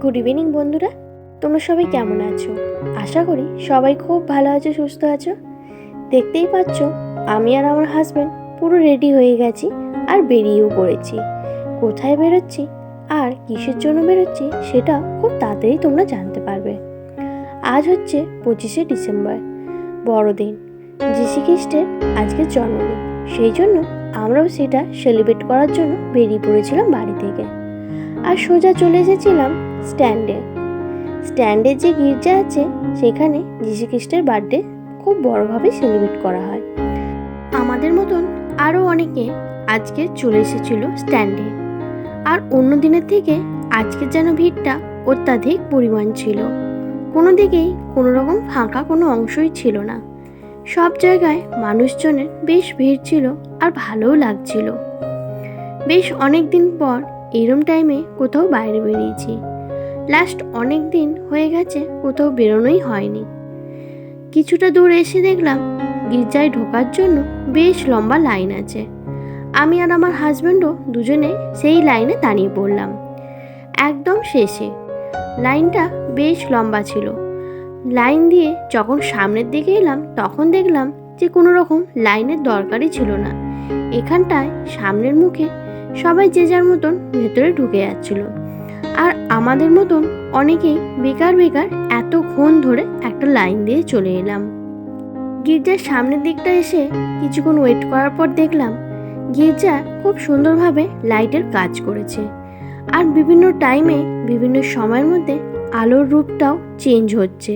Good evening বন্ধুরা, তোমরা সবাই কেমন আছো? আশা করি সবাই খুব ভালো আছো, সুস্থ আছো। দেখতেই পাচ্ছ আমি আর আমার হাজব্যান্ড পুরো রেডি হয়ে গেছি আর বেরিয়েও পড়েছি। কোথায় বেরোচ্ছি আর কিসের জন্য বেরোচ্ছি সেটা খুব তাড়াতাড়ি তোমরা জানতে পারবে। আজ হচ্ছে 25শে ডিসেম্বর, বড়দিন, যিশু খ্রিস্টের আজকের জন্মদিন। সেই জন্য আমরাও সেটা সেলিব্রেট করার জন্য বেরিয়ে পড়েছিলাম বাড়ি থেকে। আর সোজা চলে এসেছিলাম স্ট্যান্ডে যে গির্জা আছে সেখানে যিশু খ্রিস্টের বার্থডে খুব বড়োভাবে সেলিব্রেট করা হয়। আমাদের মতন আরও অনেকে আজকে চলে এসেছিল স্ট্যান্ডে। আর অন্য দিনের থেকে আজকের যেন ভিড়টা অত্যাধিক পরিমাণ ছিল। কোনো দিকেই কোনো রকম ফাঁকা কোনো অংশই ছিল না। সব জায়গায় মানুষজনের বেশ ভিড় ছিল আর ভালোও লাগছিল। বেশ অনেক দিন পর এইরম টাইমে কোথাও বাইরে বেরিয়েছি। লাস্ট অনেক দিন হয়ে গেছে কোথাও বেরোনোই হয়নি। কিছুটা দূর এসে দেখলাম গির্জায় ঢোকার জন্য বেশ লম্বা লাইন আছে। আমি আর আমার হাজব্যান্ডও দুজনে সেই লাইনে দাঁড়িয়ে পড়লাম। একদম শেষে লাইনটা বেশ লম্বা ছিল। লাইন দিয়ে যখন সামনের দিকে এলাম তখন দেখলাম যে কোনো রকম লাইনের দরকারই ছিল না। এখানটায় সামনের মুখে সবাই যে যার মতন ভেতরে ঢুকে যাচ্ছিল। আর আমাদের মতন অনেকেই বেকার এতক্ষণ ধরে একটা লাইন দিয়ে চলে এলাম। গির্জার সামনের দিকটা এসে কিছুক্ষণ ওয়েট করার পর দেখলাম গির্জা খুব সুন্দরভাবে লাইটের কাজ করেছে। আর বিভিন্ন টাইমে বিভিন্ন সময়ের মধ্যে আলোর রূপটাও চেঞ্জ হচ্ছে।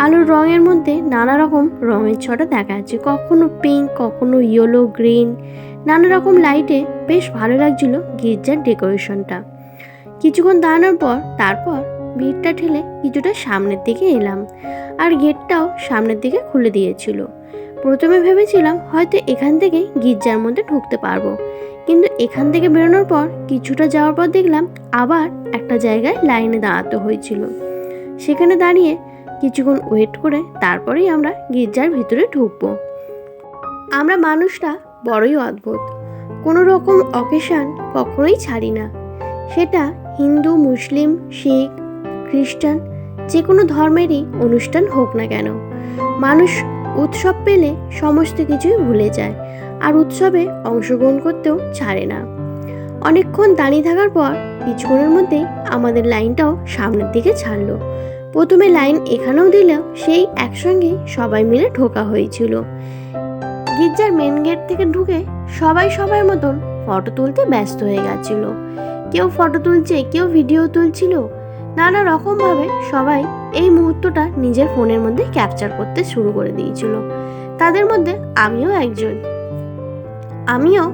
আলোর রঙের মধ্যে নানা রকম রঙের ছটা দেখা যাচ্ছে, কখনো পিঙ্ক, কখনো ইয়েলো, গ্রিন, নানা রকম লাইটে বেশ ভালো লাগছিল গির্জার ডেকোরেশনটা। কিছুক্ষণ দাঁড়ানোর পর তারপর ভিড়টা ঠেলে কিছুটা সামনের দিকে এলাম। আর গেটটাও সামনের দিকে খুলে দিয়েছিল। প্রথমে ভেবেছিলাম হয়তো এখান থেকে গির্জার মধ্যে ঢুকতে পারবো, কিন্তু এখান থেকে বেরোনোর পর কিছুটা যাওয়ার পর দেখলাম আবার একটা জায়গায় লাইনে দাঁড়াতে হয়েছিল। সেখানে দাঁড়িয়ে কিছুক্ষণ ওয়েট করে তারপরেই আমরা গির্জার ভিতরে ঢুকবো। আমরা মানুষটা বড়ই অদ্ভুত, কোনো রকম অকেশন কখনোই ছাড়ি না। সেটা হিন্দু, মুসলিম, শিখ, খ্রিস্টান, যে কোনো ধর্মেরই অনুষ্ঠান হোক না কেন, মানুষ উৎসব পেলে সমস্ত কিছুই ভুলে যায় আর উৎসবে অংশগ্রহণ করতেও ছাড়ে না। অনেকক্ষণ দাঁড়িয়ে থাকার পর কিছুক্ষণের মধ্যেই আমাদের লাইনটাও সামনের দিকে ছাড়লো। প্রথমে লাইন এখানেও দিলেও সেই একসঙ্গেই সবাই মিলে ঢোকা হয়েছিল। গির্জার মেন গেট থেকে ঢুকে সবাই সবার মতন ফটো তুলতে ব্যস্ত হয়ে গেছিল। কেউ ফটো তুলছে, কেউ ভিডিও তুলছিল। নানা রকমভাবে সবাই এই মুহূর্তটা নিজের ফোনের মধ্যে ক্যাপচার করতে শুরু করে দিয়েছিল। তাদের মধ্যে আমিও একজন। আমিও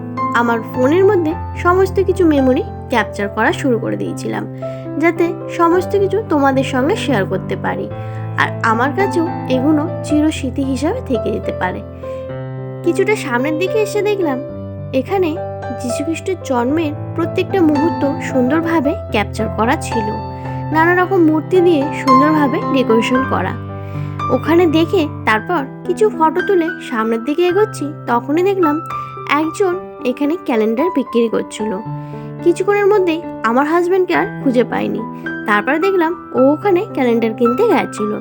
আমার ফোনের মধ্যে সমস্ত কিছু মেমোরি ক্যাপচার করা শুরু করে দিয়েছিলাম, যাতে সমস্ত কিছু তোমাদের সঙ্গে শেয়ার করতে পারি আর আমার কাছেও এগুলো চিরস্মৃতি হিসাবে থেকে যেতে পারে। কিছুটা সামনের দিকে এসে দেখলাম এখানে যিশু খ্রিস্টের জন্মের প্রত্যেকটা মুহূর্ত সুন্দরভাবে ক্যাপচার করা ছিল। নানা রকম মূর্তি দিয়ে সুন্দরভাবে ডেকোরেশন করা। ওখানে দেখে তারপর কিছু ফটো তুলে সামনের দিকে এগোচ্ছি, তখনই দেখলাম একজন এখানে ক্যালেন্ডার বিক্রি করছিল। কিছুক্ষণের মধ্যেই আমার হাজব্যান্ডকে আর খুঁজে পাইনি। তারপরে দেখলাম ও ওখানে ক্যালেন্ডার কিনতে গেছিল।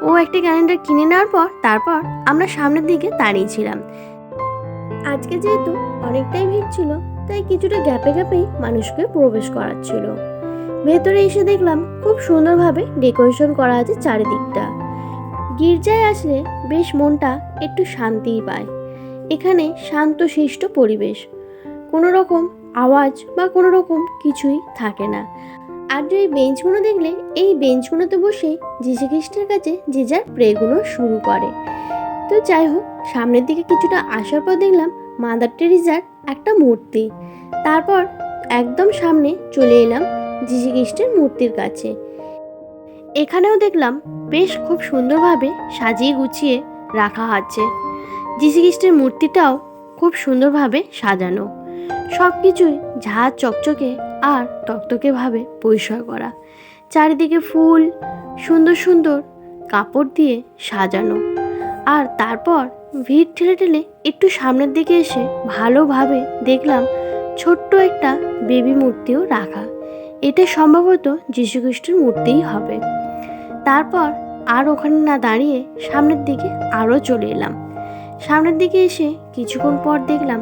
ও একটা ক্যালেন্ডার কিনে নেওয়ার পর তারপর আমরা সামনের দিকে দাঁড়িয়েছিলাম। আজকে যেহেতু অনেকটাই ভিড় ছিল তাই কিছুটা গ্যাপেই মানুষকে প্রবেশ করাচ্ছিল। ভেতরে এসে দেখলাম খুব সুন্দরভাবে ডেকোরেশন করা আছে চারিদিকটা। গির্জায় আসলে বেশ মনটা একটু শান্তিই পায়। এখানে শান্তশিষ্ট পরিবেশ, কোনো রকম আওয়াজ বা কোনো রকম কিছুই থাকে না। আর এই বেঞ্চগুলো দেখলে এই বেঞ্চগুলোতে বসে যিশু খ্রিস্টের কাছে যে যার প্রেগুলো শুরু করে। তো যাই হোক, সামনের দিকে কিছুটা আসার পর দেখলাম মাদার টেরিজার একটা মূর্তি। তারপর একদম সামনে চলে এলাম যিশু খ্রিস্টের মূর্তির কাছে। এখানেও দেখলাম বেশ খুব সুন্দরভাবে সাজিয়ে গুছিয়ে রাখা আছে। যিশু খ্রিস্টের মূর্তিটাও খুব সুন্দরভাবে সাজানো, সব কিছুই ঝাঁ চকচকে আর তকতকেভাবে পরিষ্কার করা। চারিদিকে ফুল, সুন্দর সুন্দর কাপড় দিয়ে সাজানো। আর তারপর ভিড় ঠেলে ঠেলে একটু সামনের দিকে এসে ভালোভাবে দেখলাম ছোট্ট একটা বেবি মূর্তিও রাখা। এটা সম্ভবত যীশুখ্রিস্টের মূর্তিই হবে। তারপর আর ওখানে না দাঁড়িয়ে সামনের দিকে আরও চলে এলাম। সামনের দিকে এসে কিছুক্ষণ পর দেখলাম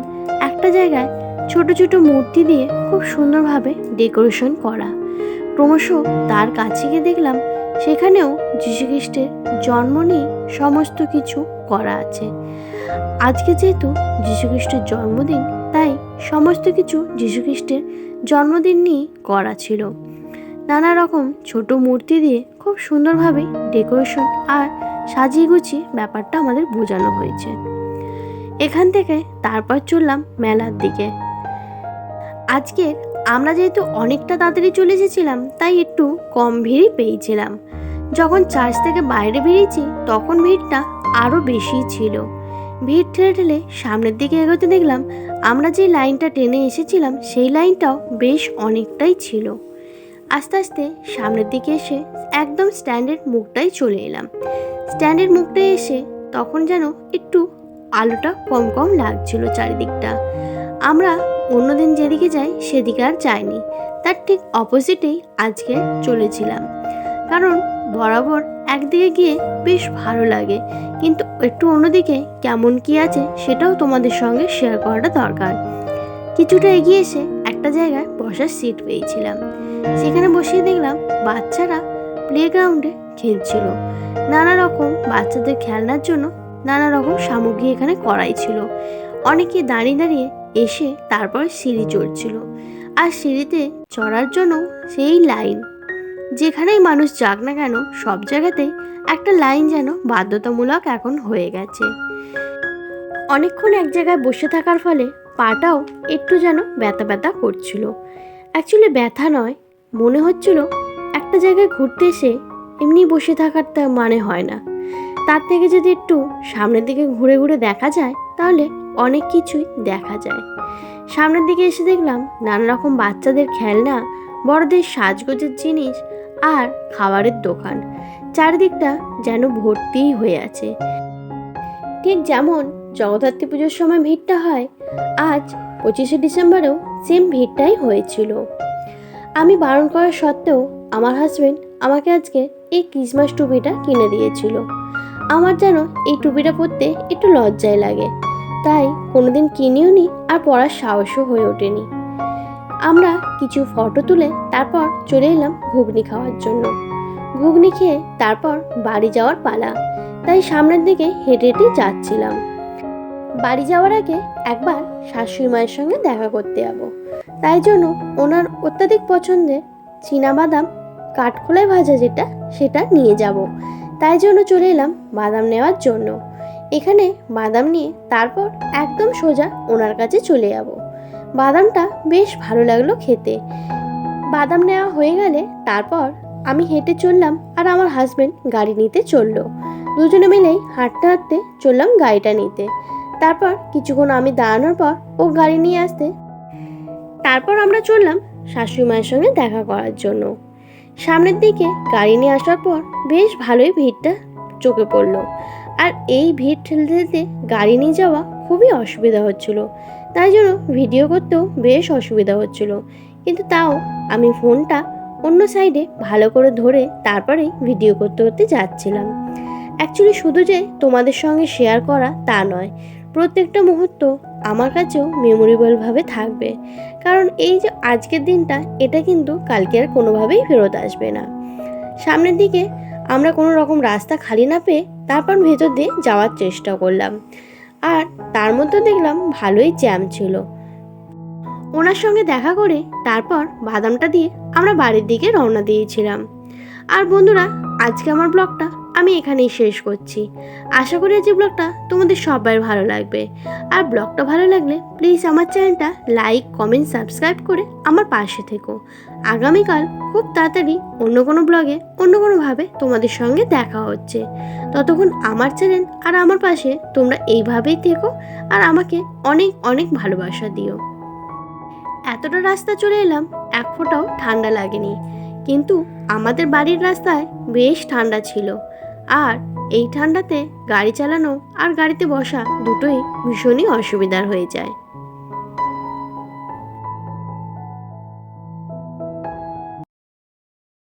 একটা জায়গায় ছোট ছোট মূর্তি দিয়ে খুব সুন্দরভাবে ডেকোরেশন করা। ক্রমশ তার কাছে গিয়ে দেখলাম সেখানেও যীশুখ্রিস্টের জন্ম নিয়ে সমস্ত কিছু করা আছে। আজকে যেহেতু যীশুখ্রিস্টের জন্মদিন, তাই সমস্ত কিছু যীশুখ্রিস্টের জন্মদিন নিয়ে করা ছিল। নানা রকম ছোট মূর্তি দিয়ে খুব সুন্দরভাবে ডেকোরেশন আর সাজিয়ে গুছিয়ে ব্যাপারটা আমাদের বোঝানো হয়েছে। এখান থেকে তারপর চললাম মেলার দিকে। আজকে আমরা যেহেতু অনেকটা তাড়াতাড়ি চলে এসেছিলাম, তাই একটু কম ভিড়ই পেয়েছিলাম। যখন চার্চ থেকে বাইরে বেরিয়েছি তখন ভিড়টা আরও বেশি ছিল। ভিড় ঠেলে ঠেলে সামনের দিকে এগোতে দেখলাম আমরা যে লাইনটা টেনে এসেছিলাম সেই লাইনটাও বেশ অনেকটাই ছিল। আস্তে আস্তে সামনের দিকে এসে একদম স্ট্যান্ডের মুখটাই চলে এলাম। স্ট্যান্ডের মুখটায় এসে তখন যেন একটু আলোটা কম কম লাগছিল চারিদিকটা। আমরা অন্যদিন যেদিকে যাই সেদিকে আর যাইনি, তার ঠিক অপোজিটেই আজকে চলেছিলাম। কারণ বরাবর একদিকে গিয়ে বেশ ভালো লাগে, কিন্তু একটু অন্যদিকে কেমন কি আছে সেটাও তোমাদের সঙ্গে শেয়ার করাটা দরকার। কিছুটা এগিয়ে এসে একটা জায়গায় বসার সিট পেয়েছিলাম। সেখানে বসিয়ে দেখলাম বাচ্চারা প্লেগ্রাউন্ডে খেলছিল। নানা রকম বাচ্চাদের খেলনার জন্য নানা রকম সামগ্রী এখানে করাই ছিল। অনেকে দাঁড়িয়ে দাঁড়িয়ে এসে তারপর সিঁড়ি চড়ছিল, আর সিঁড়িতে চড়ার জন্য সেই লাইন। যেখানেই মানুষ যাক না কেন সব জায়গাতেই একটা লাইন যেন বাধ্যতামূলক এখন হয়ে গেছে। অনেকক্ষণ এক জায়গায় বসে থাকার ফলে পাটাও একটু যেন ব্যথা ব্যথা করছিল। অ্যাকচুয়ালি ব্যথা নয়, মনে হচ্ছিল একটা জায়গায় ঘুরতে এসে এমনি বসে থাকার তা মানে হয় না। তার থেকে যদি একটু সামনের দিকে ঘুরে ঘুরে দেখা যায় তাহলে অনেক কিছুই দেখা যায়। সামনের দিকে এসে দেখলাম নানা রকম বাচ্চাদের খেলনা, বড়দের সাজগোজের জিনিস আর খাবারের দোকান। চারিদিকটা যেন ভর্তিই হয়ে আছে। ঠিক যেমন জগদ্ধাত্রী পুজোর সময় ভিড়টা হয়, আজ 25শে ডিসেম্বরেও সেম ভিড়টাই হয়েছিল। আমি বারণ করা সত্ত্বেও আমার হাজব্যান্ড আমাকে আজকে এই ক্রিসমাস টুপিটা কিনে দিয়েছিল। আমার যেন এই টুপিটা পরতে একটু লজ্জায় লাগে, তাই কোনোদিন কিনিও নি আর পরার সাহসও হয়ে ওঠেনি। আমরা কিছু ফটো তুলে তারপর চলে এলাম ঘুগনি খাওয়ার জন্য। ঘুগনি খেয়ে তারপর বাড়ি যাওয়ার পালা, তাই সামনের দিকে হেঁটে হেঁটে যাচ্ছিলাম। বাড়ি যাওয়ার আগে একবার শাশুড়ি মায়ের সঙ্গে দেখা করতে যাবো, তাই জন্য ওনার অত্যাধিক পছন্দের চীনাবাদাম কাঠখোলায় ভাজা যেটা সেটা নিয়ে যাব। তাই জন্য চলে এলাম বাদাম নেওয়ার জন্য। এখানে বাদাম নিয়ে তারপর একদম সোজা ওনার কাছে চলে যাব। বাদামটা বেশ ভালো লাগলো খেতে। বাদাম নেওয়া হয়ে গেলে তারপর আমি হেঁটে চললাম আর আমার হাজব্যান্ড গাড়ি নিতে চললো। দুজনে মিলেই হাঁটতে হাঁটতে চললাম গাড়িটা নিতে। তারপর কিছুক্ষণ আমি দাঁড়ানোর পর ও গাড়ি নিয়ে আসতে তারপর আমরা চললাম শাশুড়ি মায়ের সঙ্গে দেখা করার জন্য। সামনের দিকে গাড়ি নিয়ে আসার পর বেশ ভালোই ভিড়টা চোখে পড়লো, আর এই ভিড় ঠেলতে ঠেলতে গাড়ি নিয়ে যাওয়া খুবই অসুবিধা হচ্ছিল। তাই জন্য ভিডিও করতেও বেশ অসুবিধা হচ্ছিল, কিন্তু তাও আমি ফোনটা অন্য সাইডে ভালো করে ধরে তারপরেই ভিডিও করতে করতে যাচ্ছিলাম। অ্যাকচুয়ালি শুধু যে তোমাদের সঙ্গে শেয়ার করা তা নয়, প্রত্যেকটা মুহূর্ত আমার কাছেও মেমোরেবলভাবে থাকবে। কারণ এই যে আজকের দিনটা, এটা কিন্তু কালকে আর কোনোভাবেই ফেরত আসবে না। সামনের দিকে আমরা কোনো রকম রাস্তা খালি না পেয়ে তারপর ভেতর দিয়ে যাওয়ার চেষ্টা করলাম, আর তার মধ্যে দেখলাম ভালোই জ্যাম ছিল। ওনার সঙ্গে দেখা করে তারপর বাদামটা দিয়ে আমরা বাড়ির দিকে রওনা দিয়েছিলাম। আর বন্ধুরা, আজকে আমার ব্লগটা আমি এখানেই শেষ করছি। আশা করি আজকে ব্লগটা তোমাদের সবাই ভালো লাগবে। আর ব্লগটা ভালো লাগলে প্লিজ আমার চ্যানেলটা লাইক, কমেন্ট, সাবস্ক্রাইব করে আমার পাশে থেকো। আগামীকাল খুব তাড়াতাড়ি অন্য কোনো ব্লগে অন্য কোনোভাবে তোমাদের সঙ্গে দেখা হচ্ছে। ততক্ষণ আমার চ্যানেল আর আমার পাশে তোমরা এইভাবেই থেকো আর আমাকে অনেক অনেক ভালোবাসা দিও। এতটা রাস্তা চলে এলাম, এক ফোঁটাও ঠান্ডা লাগেনি, কিন্তু আমাদের বাড়ির রাস্তায় বেশ ঠান্ডা ছিল। আর এই ঠান্ডাতে গাড়ি চালানো আর গাড়িতে বসা দুটোই ভীষণই অসুবিধার হয়ে যায়।